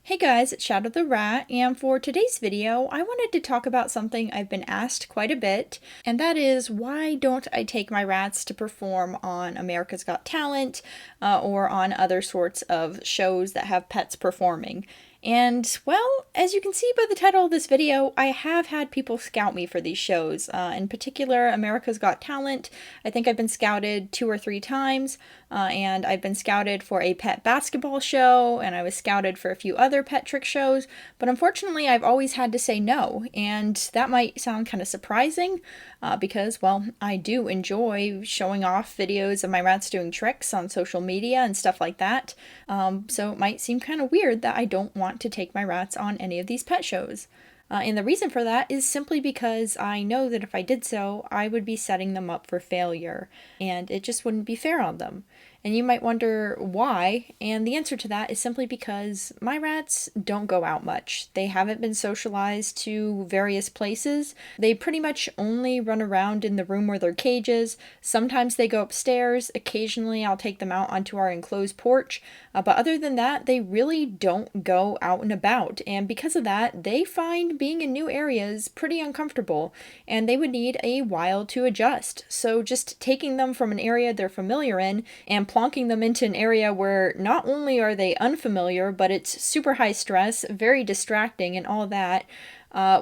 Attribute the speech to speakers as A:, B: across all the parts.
A: Hey guys, it's Shadow the Rat, and for today's video, I wanted to talk about something I've been asked quite a bit, and that is why don't I take my rats to perform on America's Got Talent or on other sorts of shows that have pets performing? And, well, as you can see by the title of this video, I have had people scout me for these shows. In particular, America's Got Talent. I think I've been scouted 2 or 3 times, and I've been scouted for a pet basketball show, and I was scouted for a few other pet trick shows, but unfortunately I've always had to say no, and that might sound kind of surprising, because, well, I do enjoy showing off videos of my rats doing tricks on social media and stuff like that, so it might seem kind of weird that I don't want to take my rats on any of these pet shows. And the reason for that is simply because I know that if I did so, I would be setting them up for failure, and it just wouldn't be fair on them. And you might wonder why, and the answer to that is simply because my rats don't go out much. They haven't been socialized to various places. They pretty much only run around in the room where their cage is. Sometimes they go upstairs. Occasionally I'll take them out onto our enclosed porch. But other than that, they really don't go out and about. And because of that, they find being in new areas pretty uncomfortable, and they would need a while to adjust. So just taking them from an area they're familiar in and plonking them into an area where not only are they unfamiliar, but it's super high stress, very distracting, and all that,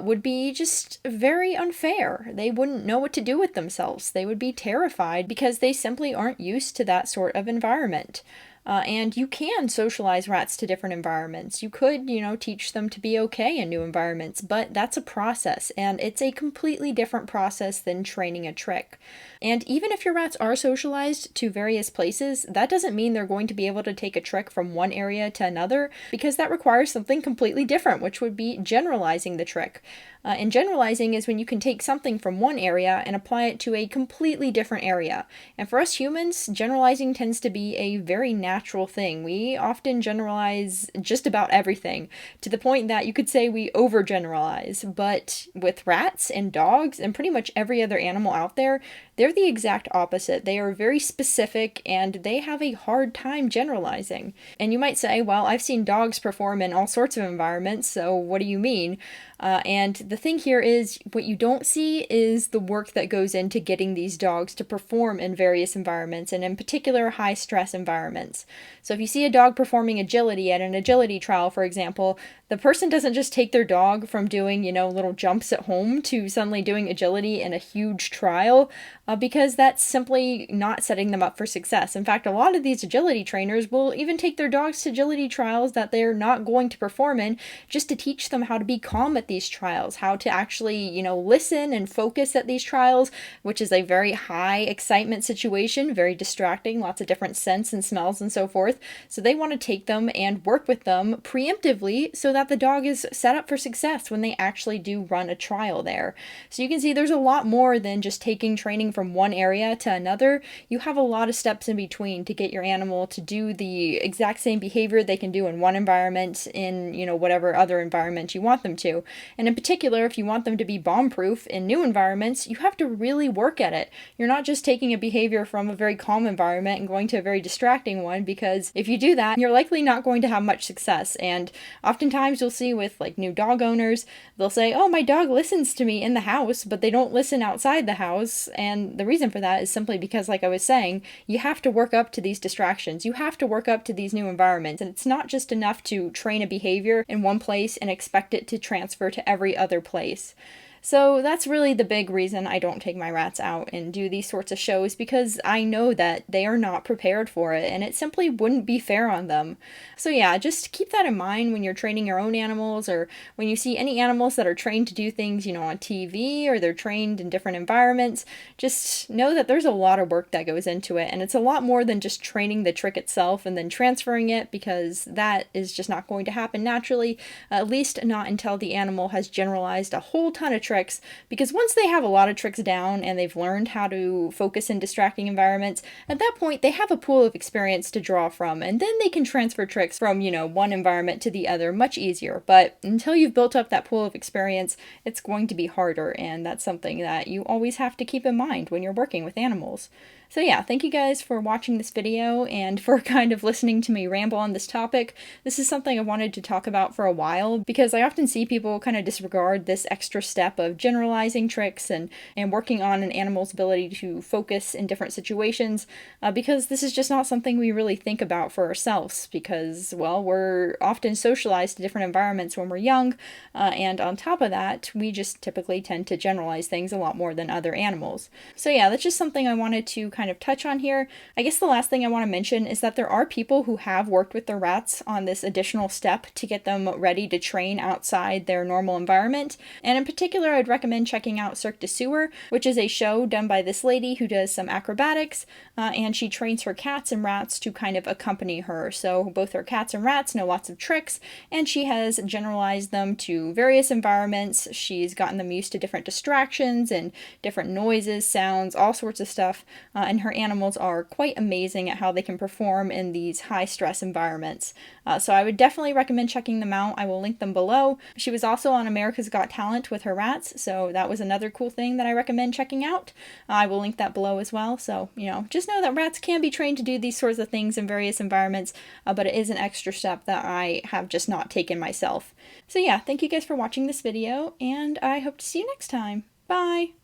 A: would be just very unfair. They wouldn't know what to do with themselves. They would be terrified because they simply aren't used to that sort of environment. And you can socialize rats to different environments. You could, teach them to be okay in new environments, but that's a process, and it's a completely different process than training a trick. And even if your rats are socialized to various places, that doesn't mean they're going to be able to take a trick from one area to another, because that requires something completely different, which would be generalizing the trick. And generalizing is when you can take something from one area and apply it to a completely different area. And for us humans, generalizing tends to be a very natural thing. We often generalize just about everything, to the point that you could say we overgeneralize. But with rats and dogs and pretty much every other animal out there, they're the exact opposite. They are very specific, and they have a hard time generalizing. And you might say, well, I've seen dogs perform in all sorts of environments, so what do you mean? And the thing here is, what you don't see is the work that goes into getting these dogs to perform in various environments, and in particular high stress environments. So if you see a dog performing agility at an agility trial, for example, the person doesn't just take their dog from doing, little jumps at home to suddenly doing agility in a huge trial, because that's simply not setting them up for success. In fact, a lot of these agility trainers will even take their dogs to agility trials that they're not going to perform in, just to teach them how to be calm at these trials, how to actually, listen and focus at these trials, which is a very high excitement situation, very distracting, lots of different scents and smells and so forth. So they want to take them and work with them preemptively so that the dog is set up for success when they actually do run a trial there. So you can see there's a lot more than just taking training from one area to another. You have a lot of steps in between to get your animal to do the exact same behavior they can do in one environment in, whatever other environment you want them to. And in particular, if you want them to be bomb-proof in new environments, you have to really work at it. You're not just taking a behavior from a very calm environment and going to a very distracting one, because if you do that, you're likely not going to have much success. And oftentimes you'll see with new dog owners, they'll say, oh, my dog listens to me in the house, but they don't listen outside the house. And the reason for that is simply because, like I was saying, you have to work up to these distractions. You have to work up to these new environments. And it's not just enough to train a behavior in one place and expect it to transfer to every other place. So that's really the big reason I don't take my rats out and do these sorts of shows, because I know that they are not prepared for it, and it simply wouldn't be fair on them. So yeah, just keep that in mind when you're training your own animals, or when you see any animals that are trained to do things, on TV, or they're trained in different environments. Just know that there's a lot of work that goes into it, and it's a lot more than just training the trick itself and then transferring it, because that is just not going to happen naturally, at least not until the animal has generalized a whole ton of tricks, because once they have a lot of tricks down and they've learned how to focus in distracting environments, at that point they have a pool of experience to draw from, and then they can transfer tricks from, one environment to the other much easier. But until you've built up that pool of experience, it's going to be harder, and that's something that you always have to keep in mind when you're working with animals. So yeah, thank you guys for watching this video and for kind of listening to me ramble on this topic. This is something I wanted to talk about for a while because I often see people kind of disregard this extra step of generalizing tricks and working on an animal's ability to focus in different situations because this is just not something we really think about for ourselves because, well, we're often socialized to different environments when we're young, and on top of that, we just typically tend to generalize things a lot more than other animals. So yeah, that's just something I wanted to kind of touch on here. I guess the last thing I want to mention is that there are people who have worked with their rats on this additional step to get them ready to train outside their normal environment. And in particular, I'd recommend checking out Cirque du Soleil, which is a show done by this lady who does some acrobatics, and she trains her cats and rats to kind of accompany her. So both her cats and rats know lots of tricks, and she has generalized them to various environments. She's gotten them used to different distractions and different noises, sounds, all sorts of stuff, and her animals are quite amazing at how they can perform in these high-stress environments. So I would definitely recommend checking them out. I will link them below. She was also on America's Got Talent with her rats, so that was another cool thing that I recommend checking out. I will link that below as well. So, just know that rats can be trained to do these sorts of things in various environments, but it is an extra step that I have just not taken myself. So yeah, thank you guys for watching this video, and I hope to see you next time. Bye!